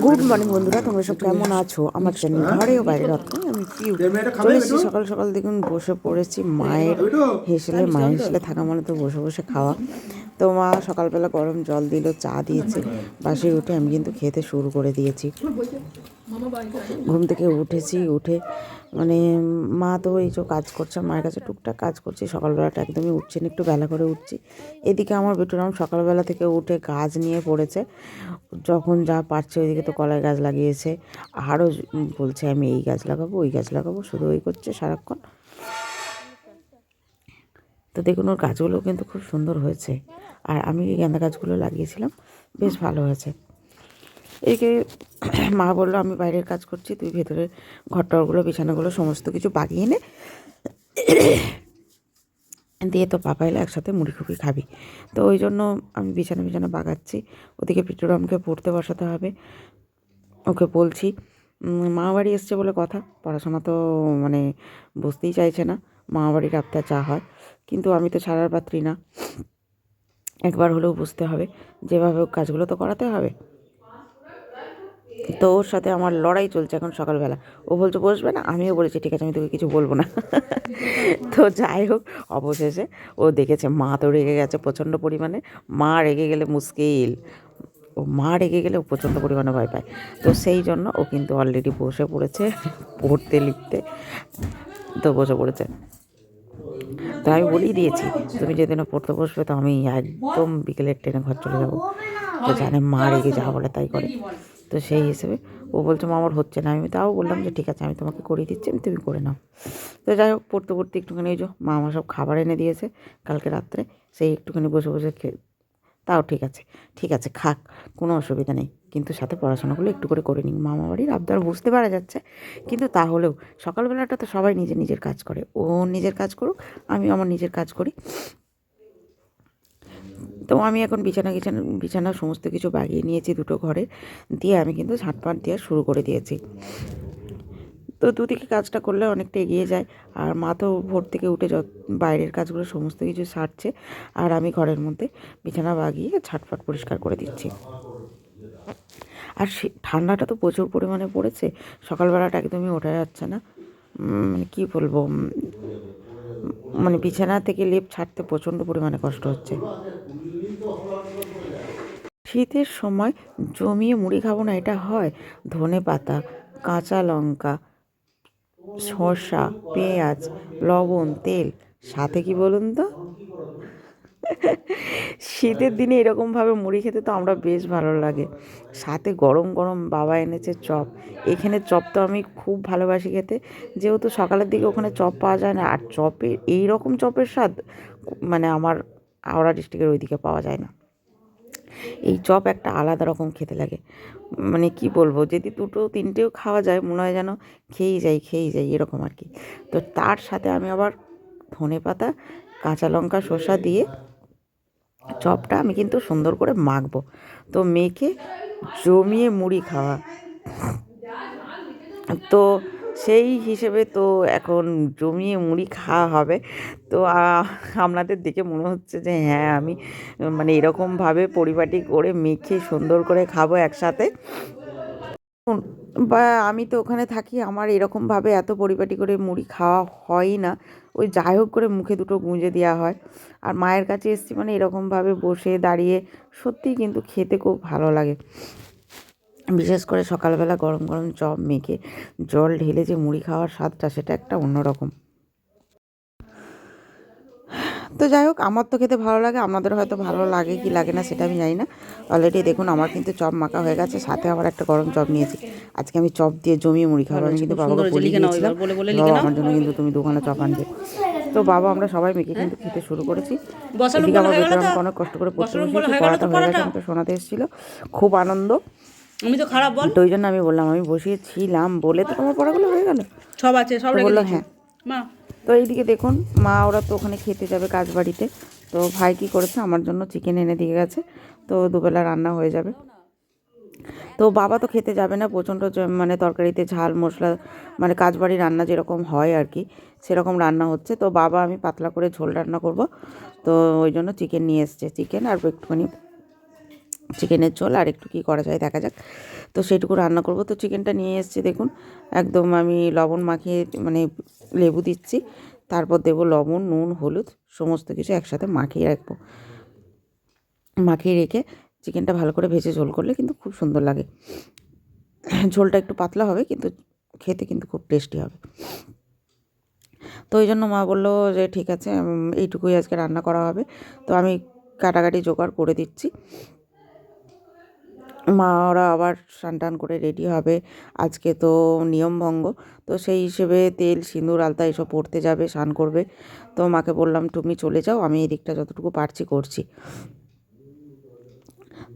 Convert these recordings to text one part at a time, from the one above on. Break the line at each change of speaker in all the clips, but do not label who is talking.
Good morning বন্ধুরা, তোমরা সব কেমন আছো? আমার চ্যানেল ঘরে ও বাইরে রত্ন আমি পিউ চলে এসেছি। সকাল সকাল দেখুন বসে পড়েছি মায়ের হেসেলে থাকা মানে তো বসে বসে খাওয়া। তো মা সকালবেলা গরম জল দিল, চা দিয়েছে। বাসে উঠে আমি কিন্তু খেতে শুরু করে দিয়েছি। ঘুম থেকে উঠে মানে মা তো এই যে কাজ করছে, মায়ের কাছে টুকটাক কাজ করছি। সকালবেলাটা একদমই উঠছি না, একটু বেলা করে উঠছি। এদিকে আমার বেটুরাম সকালবেলা থেকে উঠে গাছ নিয়ে পড়েছে, যখন যা পারছে। ওইদিকে তো কলাই গাছ লাগিয়েছে, আরও বলছে আমি এই গাছ লাগাবো ওই গাছ লাগাবো, শুধু ওই করছে সারাক্ষণ। তো দেখুন ওর গাছগুলো কিন্তু খুব সুন্দর হয়েছে, আর আমি এই গাঁদা গাছগুলো লাগিয়েছিলাম, বেশ ভালো হয়েছে। এইকে মা বললো আমি বাইরের কাজ করছি, তুই ভেতরে ঘরটরগুলো বিছানাগুলো সমস্ত কিছু বাগিয়ে নে, দিয়ে তো পাপা এলে একসাথে মুড়ি খুবই খাবি। তো ওই জন্য আমি বিছানা বাগাচ্ছি। ওদিকে পিটুরামকে পড়তে বসাতে হবে, ওকে বলছি। মামা বাড়ি এসছে বলে কথা, পড়াশোনা তো মানে বুঝতেই চাইছে না। মামা বাড়ির আবদার যা হয়, কিন্তু আমি তো ছাড়ার পাত্রী না, একবার হলেও বুঝতে হবে, যেভাবে কাজগুলো তো করাতে হবে। তো ওর সাথে আমার লড়াই চলছে এখন সকালবেলা। ও বলছে বসবে না, আমিও বলেছি ঠিক আছে আমি তোকে কিছু বলবো না। তো যাই হোক, অবশেষে ও দেখেছে মা তো রেগে গেছে প্রচণ্ড পরিমাণে। মা রেগে গেলে মুশকিল, মা রেগে গেলে ও প্রচণ্ড পরিমাণে ভয় পায়। তো সেই জন্য ও কিন্তু অলরেডি বসে পড়েছে পড়তে লিখতে, তো বসে পড়েছে। তো আমি বলেই দিয়েছি তুমি যেদিনও পড়তে বসবে তো আমি একদম বিকেলের ট্রেনে ঘর চলে যাবো। তো জানে মা রেগে যা বলে তাই করে। তো সেই হিসেবে ও বলছে মা আমার হচ্ছে না। আমি তাও বললাম যে ঠিক আছে আমি তোমাকে করিয়ে দিচ্ছি, তুমি করে নাও। তো যাই হোক, পড়তে একটুখানি এই যে মা আমার সব খাবার এনে দিয়েছে কালকে রাত্রে, সেই একটুখানি বসে বসে তাও ঠিক আছে খাক, কোনো অসুবিধা নেই, কিন্তু সাথে পড়াশোনাগুলো একটু করে নিই। মামা বাড়ির আবদার বুঝতে পারা যাচ্ছে, কিন্তু তাহলেও সকালবেলাটা তো সবাই নিজের কাজ করে, ও নিজের কাজ করুক, আমি আমার নিজের কাজ করি। তো আমি এখন বিছানা সমস্ত কিছু বাগিয়ে নিয়েছি দুটো ঘরে, দিয়ে আমি কিন্তু ঝাঁটপাট দেওয়া শুরু করে দিয়েছি। তো দুদিকে কাজটা করলে অনেকটা এগিয়ে যায়। আর মা তো ভোর থেকে উঠে বাইরের কাজগুলো সমস্ত কিছু সারছে, আর আমি ঘরের মধ্যে বিছানা বাগিয়ে ঝাঁটপাট পরিষ্কার করে দিচ্ছি। আর ঠান্ডাটা তো প্রচুর পরিমাণে পড়েছে, সকালবেলাটা একদমই ওঠা যাচ্ছে না। মানে কী বলবো, মানে বিছানা থেকে লেপ ছাড়তে প্রচণ্ড পরিমাণে কষ্ট হচ্ছে। শীতের সময় জমিয়ে মুড়ি খাবো না এটা হয়? ধনেপাতা, কাঁচা লঙ্কা, শসা, পেঁয়াজ, লবণ, তেল, সাথে কি বলুন তো, শীতের দিনে এরকমভাবে মুড়ি খেতে তো আমরা বেশ ভালো লাগে। সাথে গরম গরম বাবা এনেছে চপ। এখানে চপ তো আমি খুব ভালোবাসি খেতে, যেহেতু সকালের দিকে ওখানে চপ পাওয়া যায় না, আর চপের এই রকম চপের স্বাদ মানে আমার হাওড়া ডিস্ট্রিক্টের ওইদিকে পাওয়া যায় না। এই চপ একটা আলাদা রকম খেতে লাগে, মানে কি বলবো, যদি দুটো তিনটেও খাওয়া যায় মনে হয় যেন খেয়েই যাই এরকম আর কি। তো তার সাথে আমি আবার ধনেপাতা, কাঁচা লঙ্কা, শসা দিয়ে চপটা আমি কিন্তু সুন্দর করে মাখবো, তো মেখে জমিয়ে মুড়ি খাওয়া। তো সেই হিসেবে তো এখন জমিয়ে মুড়ি খাওয়া হবে। তো আপনাদের দেখে মনে হচ্ছে যে হ্যাঁ আমি মানে এরকমভাবে পরিপাটি করে মেখে সুন্দর করে খাবো একসাথে, বা আমি তো ওখানে থাকি, আমার এরকমভাবে এত পরিপাটি করে মুড়ি খাওয়া হয়ই না। ওই যাই হোক করে মুখে দুটো গুঁজে দেওয়া হয়। আর মায়ের কাছে এসেছি মানে এরকমভাবে বসে দাঁড়িয়ে সত্যিই কিন্তু খেতে খুব ভালো লাগে। বিশেষ করে সকালবেলা গরম গরম চপ মেখে জল ঢেলে যে মুড়ি খাওয়ার স্বাদটা, সেটা একটা অন্যরকম। তো যাই হোক, আমার তো খেতে ভালো লাগে, আপনাদের হয়তো ভালো লাগে কি লাগে না সেটা আমি জানি না। অলরেডি দেখুন আমার কিন্তু চপ মাখা হয়ে গেছে, সাথে আবার একটা গরম চপ নিয়েছি। আজকে আমি চপ দিয়ে জমিয়ে মুড়ি খাবো। আমি কিন্তু বাবাকে বলে দিয়েছিলাম বাবা আমার জন্য কিন্তু তুমি দোকানে চপ আনবে। তো বাবা আমরা সবাই মেখে কিন্তু খেতে শুরু করেছি। এদিকে আমার বেটর আমাকে অনেক কষ্ট করে পড়তে বসেছি, পড়াটা হয়ে গেছে, আমাকে শোনাতে এসেছিলো, খুব আনন্দ।
আমি তো খারাপ বল,
তো ওই জন্য আমি বললাম আমি বসিয়েছিলাম বলে তো তোমার পড়াগুলো হয়ে গেল।
সব আছে, সব
তো
রেখে
বললো
দিয়েছি
হ্যাঁ।
মা।
তো এইদিকে দেখুন মা ওরা তো ওখানে খেতে যাবে কাজ বাড়িতে। তো ভাই কী করেছে, আমার জন্য চিকেন এনে দিয়ে গেছে, তো দুবেলা রান্না হয়ে যাবে। তো বাবা তো খেতে যাবে না, প্রচণ্ড মানে তরকারিতে ঝাল মশলা, মানে কাজ বাড়ি রান্না যেরকম হয় আর কি সেরকম রান্না হচ্ছে। তো বাবা আমি পাতলা করে ঝোল রান্না করব, তো ওই জন্য চিকেন নিয়ে এসছে, চিকেন আর একটুখানি চিকেনের ঝোল আর একটু কী করা যায় দেখা যাক। তো সেইটুকু রান্না করব। তো চিকেনটা নিয়ে এসেছি দেখুন, একদম আমি লবণ মাখিয়ে মানে লেবু দিচ্ছি, তারপর দেবো লবণ, নুন, হলুদ সমস্ত কিছু একসাথে মাখিয়ে রাখবো। মাখিয়ে রেখে চিকেনটা ভালো করে ভেজে ঝোল করলে কিন্তু খুব সুন্দর লাগে। ঝোলটা একটু পাতলা হবে কিন্তু খেতে কিন্তু খুব টেস্টি হবে। তো ওই জন্য মা বললো যে ঠিক আছে এইটুকুই আজকে রান্না করা হবে। তো আমি কাটাকাটি জোগাড় করে দিচ্ছি। মা ওরা আবার স্নান টান করে রেডি হবে, আজকে তো নিয়মভঙ্গ। তো সেই হিসেবে তেল, সিঁদুর, আলতা এসব পরতে যাবে, স্নান করবে। তো মাকে বললাম তুমি চলে যাও, আমি এই দিকটা যতটুকু পারছি করছি।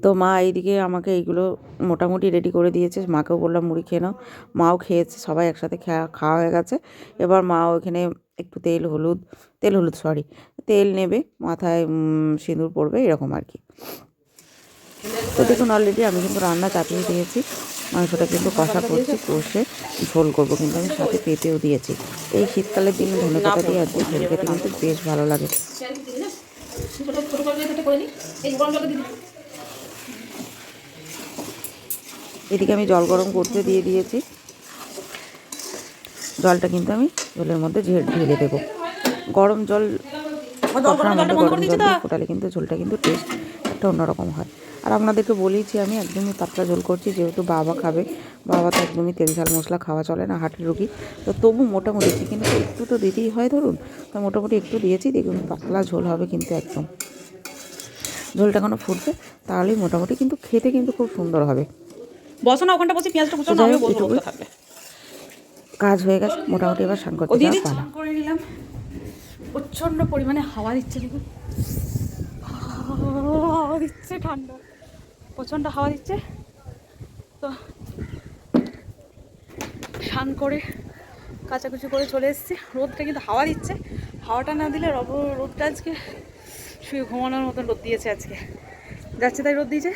তো মা এইদিকে আমাকে এইগুলো মোটামুটি রেডি করে দিয়েছে। মাকেও বললাম মুড়ি খেয়ে নাও, মাও খেয়েছে, সবাই একসাথে খাওয়া হয়ে গেছে। এবার মা ওইখানে একটু তেল নেবে, মাথায় সিঁদুর পরবে, এরকম আর কি। তো দেখুন অলরেডি আমি কিন্তু রান্না চাপিয়ে দিয়েছি, মাংসটা কিন্তু কষা করছি, কষে ঝোল করবো, কিন্তু আমি সাথে পেঁপেও দিয়েছি। এই শীতকালের দিনে ধনেপাতা দিয়ে আজকে ঝোল খেতে কিন্তু বেশ ভালো লাগে। এদিকে আমি জল গরম করতে দিয়ে দিয়েছি, জলটা কিন্তু আমি ঝোলের মধ্যে ঢেলে দেবো। গরম জল কষার মধ্যে গরম জল দিয়ে ফোটালে কিন্তু ঝোলটা কিন্তু টেস্ট একটা অন্যরকম হয়। আর আপনাদেরকে বলেইছি আমি একদমই পাতলা ঝোল করছি, যেহেতু বাবা খাবে, বাবা তো একদমই তেল ঝাল মশলা খাওয়া চলে না, হার্টের রুগী। তো তবু মোটামুটি চিকেনে তো একটু তো দিতেই হয় ধরুন, তো মোটামুটি একটু দিয়েছি। দেখুন পাতলা ঝোল হবে কিন্তু একদম, ঝোলটা কোনো ফুটবে তাহলেই মোটামুটি কিন্তু খেতে কিন্তু খুব সুন্দর হবে।
বসো না ওখানটা, বসে পেঁয়াজটা কুচো না, আমি বলবো থাকবে।
কাজ হয়ে গেছে মোটামুটি, এবার স্নান করতে যাওয়ার পালা।
করে নিলাম, প্রচণ্ড পরিমাণে হাওয়া দিচ্ছে দেখুন, হাওয়া দিচ্ছে, ঠান্ডা প্রচণ্ড হাওয়া দিচ্ছে। তো স্নান করে কাচাকুচি করে চলে এসেছি। রোদটা কিন্তু হাওয়া দিচ্ছে, হাওয়াটা না দিলে রোদটা আজকে শুয়ে ঘুমানোর মতন রোদ দিয়েছে আজকে, যাচ্ছে তাই রোদ দিয়েছে।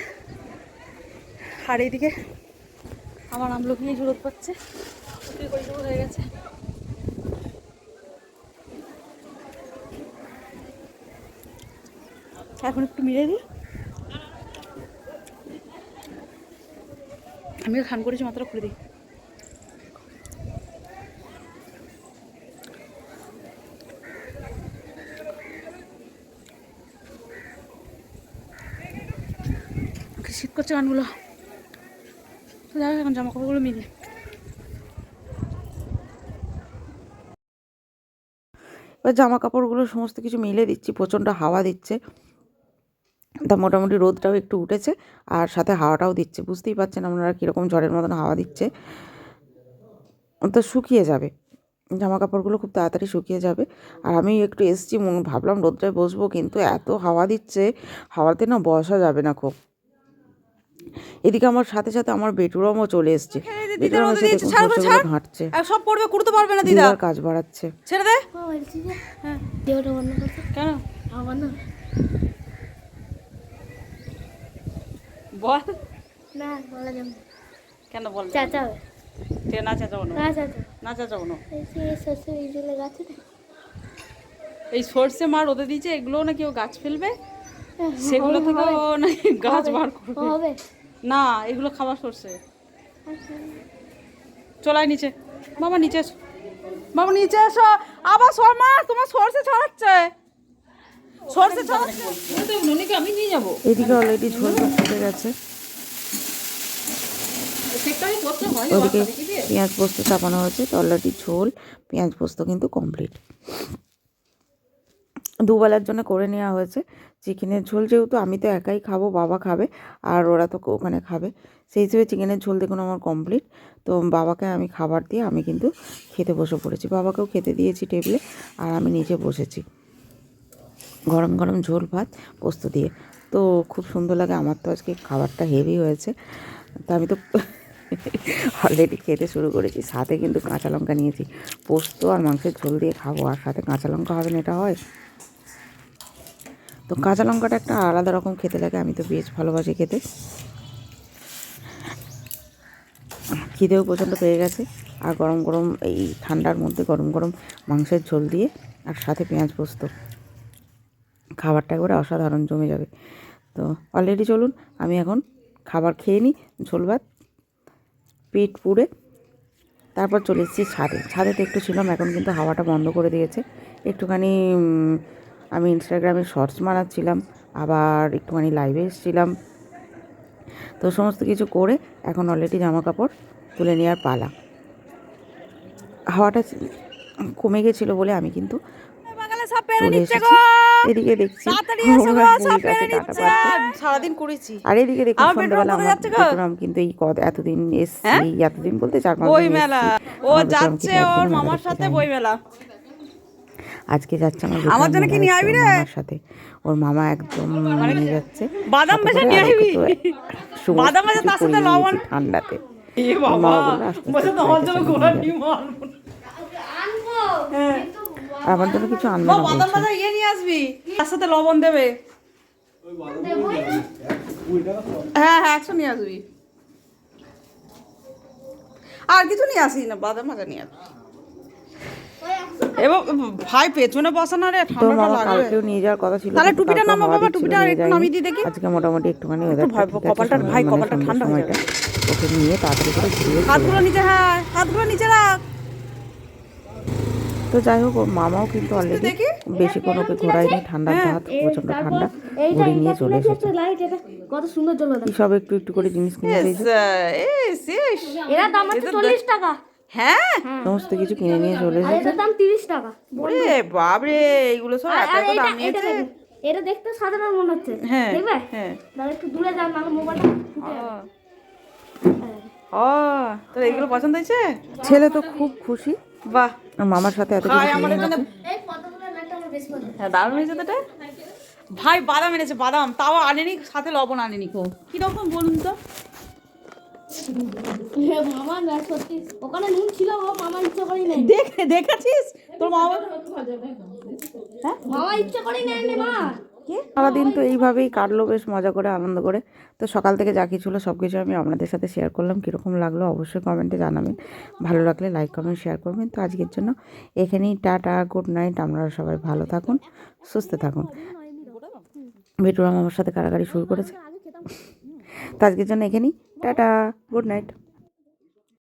আর এইদিকে আমার আমলকি নিয়ে রোদ পাচ্ছে, হয়ে গেছে। এখন একটু মিলে দিই, আমিও খান করেছি, মাত্র খুলে দিই। শীত করছে গানগুলো, যাই হোক এখন জামা কাপড়গুলো মিলে।
এবার জামা কাপড়গুলো সমস্ত কিছু মিলে দিচ্ছি, প্রচণ্ড হাওয়া দিচ্ছে, তা মোটামুটি রোদটাও একটু উঠেছে আর সাথে হাওয়াটাও দিচ্ছে, বুঝতেই পারছেন আপনারা কীরকম ঝড়ের মতন হাওয়া দিচ্ছে। তো শুকিয়ে যাবে জামা কাপড়গুলো, খুব তাড়াতাড়ি শুকিয়ে যাবে। আর আমি একটু এসছি, ভাবলাম রোদটায় বসবো, কিন্তু এত হাওয়া দিচ্ছে, হাওয়াতে না বসা যাবে না খুব। এদিকে আমার সাথে সাথে আমার বেটুরামও চলে এসছে, বেটুরাম এসে দেখুন সর্ষেগুলো ঘাঁটছে,
সব পড়বে, কুড়তে পারবে না দিদা,
কাজ বাড়াচ্ছে।
ছেড়ে দে। হ্যাঁ কেন বল
না বলা যাবে
কেন বল,
চাচা
না চেঁচাবো না,
না চাচা
না চেঁচাবো না।
এই সরষে বীজগুলো গাছে
এই সর্ষে মা রোদে দিয়েছে, এগুলোও নাকি ও গাছ ফেলবে, সেগুলো থেকে ও নাকি গাছ বার করবে।
হবে
না এগুলো খাবার সর্ষে। চলাই নিচে, বাবা নিচে এসো, বাবা নিচে এসো। আবার মা তোমার সর্ষে ছড়াচ্ছে, সর্ষে ছড়াচ্ছে, আমি নিয়ে যাবো।
এদিকে অলরেডি ঝোল ফুটে গেছে, ওদিকে পেঁয়াজ পোস্ত চাপানো হয়েছে। তো অলরেডি ঝোল পেঁয়াজ পোস্ত কিন্তু কমপ্লিট, দুবেলার জন্য করে নেওয়া হয়েছে। চিকেনের ঝোল যেহেতু আমি তো একাই খাবো, বাবা খাবে আর ওরা তো ওখানে খাবে, সেই হিসেবে চিকেনের ঝোল দেখুন আমার কমপ্লিট। তো বাবাকে আমি খাবার দিয়ে আমি কিন্তু খেতে বসে পড়েছি, বাবাকেও খেতে দিয়েছি টেবিলে, আর আমি নিচে বসেছি। গরম গরম ঝোল ভাত পোস্ত দিয়ে, তো খুব সুন্দর লাগে। আমার তো আজকে খাবারটা হেভি হয়েছে, তো আমি তো অলরেডি খেতে শুরু করেছি। সাথে কিন্তু কাঁচা লঙ্কা নিয়েছি, পোস্ত আর মাংসের ঝোল দিয়ে খাবো আর সাথে কাঁচা লঙ্কা হবে না, এটা হয়? তো কাঁচা লঙ্কাটা একটা আলাদা রকম খেতে লাগে, আমি তো বেশ ভালোবাসি খেতে। খিদেও প্রচণ্ড পেয়ে গেছে, আর গরম গরম এই ঠান্ডার মধ্যে গরম গরম মাংসের ঝোল দিয়ে আর সাথে পেঁয়াজ পোস্ত, খাবারটা একবারে অসাধারণ জমে যাবে। তো অলরেডি চলুন আমি এখন খাবার খেয়ে নিই, ঝোল ভাত পেট পুড়ে তারপর চলে এসেছি ছাদেতে একটু ছিলাম, এখন কিন্তু হাওয়াটা বন্ধ করে দিয়েছে। একটুখানি আমি ইনস্টাগ্রামে শর্টস বানাচ্ছিলাম, আবার একটুখানি লাইভে এসেছিলাম। তো সমস্ত কিছু করে এখন অলরেডি জামা কাপড় তুলে নেওয়ার পালা। হাওয়াটা কমে গেছিলো বলে আমি কিন্তু চলে এসেছি। এদিকে দেখছি
সারাদিন করেছি।
আর এদিকে দেখুন সন্ধ্যাবেলা আমার বিক্রম কিন্তু এই এতদিন এসছি, এতদিন বলতে 4-5
বই
দিন
মেলা
এসছি।
ও
আমার বিক্রম
যাচ্ছে
কিন্তু
ওর
একদিনও মেলা
মামার
দেখতে
সাথে
যায়নি।
বই মেলা।
আজকে যাচ্ছে আমার
আমার জন্য কি নিয়ে আসবি রে?
মামার সাথে। ওর মামা একদম নিয়ে যাচ্ছে
বাদাম
সাথে
বেশি
করে,
নিয়ে
আর
আসবি।
ওকে তো সমস্ত
বাদাম বেশি
কিছু
তার সাথে
করিয়ে
লবণ।
দিয়েছি ঠান্ডাতে।
এ
ওর
বাবা
মামা বললো আস্তে আস্তে
বসে
একটু
তোমার জন্য
যাইতে
গোড়া
নিয়ে
নিয়ে
যাবে।
মারবো।
আর আমার জন্য কিছু আনবে না
বাদাম
বলছে।
বাদাম ইয়ে নিয়ে আসবি, তার সাথে লবণ দেবে। হ্যাঁ হ্যাঁ 100 নিয়ে আসবি। আর কিছু নিয়ে আসি না, বাদাম ভাজা নিয়ে আসবি। এবার ভাই পেছনে বসা না রে,
তোর
ঠান্ডাটা
মামা
লাগবে।
কালকেও নিয়ে যাওয়ার কথা ছিল,
তাহলে
কিন্তু
টুপিটা
কালকে
নামা
হাওয়া
বাবা,
দিচ্ছিল,
টুপিটা
নিয়ে
একটু
যায়নি।
নামিয়ে দিই দেখি।
আজকে মোটামুটি একটুখানি ওয়েদারটা
ভয়,
ঠিক আছে,
কপালটা ভাই, কপালটা
সন্ধ্যের
ঠান্ডা হয়ে
সময়টা ওকে নিয়ে তাড়াতাড়ি করে ঘুরিয়ে চলে
হাতগুলো নিচে, হ্যাঁ হাতগুলো নিচে রাখ।
তো যাই হোক ওর মামাও কিন্তু অলরেডি
দেখি।
বেশিক্ষণ ওকে ঘোরায়নি, ঠান্ডার হাত প্রচণ্ড ঠান্ডা, ঘুরে নিয়ে চলে এসেছে।
লাইট এটা কত সুন্দর জ্বলে
কি সব একটু একটু করে জিনিস কিনে দিয়েছে,
এরা দাম আছে 40 টাকা।
হ্যাঁ
সমস্ত কিছু কিনে নিয়ে চলে
আর
এসেছে।
এটার দাম 30 টাকা।
ওরে বাপরে, এইগুলো সব
আর
এত
আর
এত
এটা
দাম
এটা
নিয়েছে।
দেখুন, এটা দেখতে সাধারণ মনে হচ্ছে,
হ্যাঁ,
দেখবে?
হ্যাঁ।
দাঁড়া একটু দূরে যাও, নাহলে মোবাইলটা ফুটে যাবে।
ও তোর এইগুলো পছন্দ হয়েছে?
ছেলে তো খুব খুশি,
বাহ,
আর মামার সাথে এত
ভাই
কিছু
আমার
কিনে
জন্য
এনেছে।
এই কতগুলো লাইট আমার বেশি পছন্দ।
হ্যাঁ দারুণ হয়েছে তো এটা। ভাই বাদাম এনেছে, বাদাম তাও আনেনি, সাথে লবণ আনেনি। কো কিরকম বলুন তো?
মামা না সত্যি ওখানে নুন ছিল, ও মামা ইচ্ছা করেই নাই।
দেখেছিস তোর মা?
মামা ইচ্ছা করেই নাই রে মা।
সারাদিন তো এইভাবেই কাটলো বেশ মজা করে আনন্দ করে। তো সকাল থেকে যা কিছু হলো সব কিছু আমি আপনাদের সাথে শেয়ার করলাম। কীরকম লাগলো অবশ্যই কমেন্টে জানাবেন, ভালো লাগলে লাইক কমেন্ট শেয়ার করবেন। তো আজকের জন্য এখানেই টাটা, গুড নাইট। আপনারা সবাই ভালো থাকুন, সুস্থ থাকুন। ভেটুরাম আমার সাথে কাড়াকাড়ি শুরু করেছে। তো আজকের জন্য এখানেই টাটা, গুড নাইট।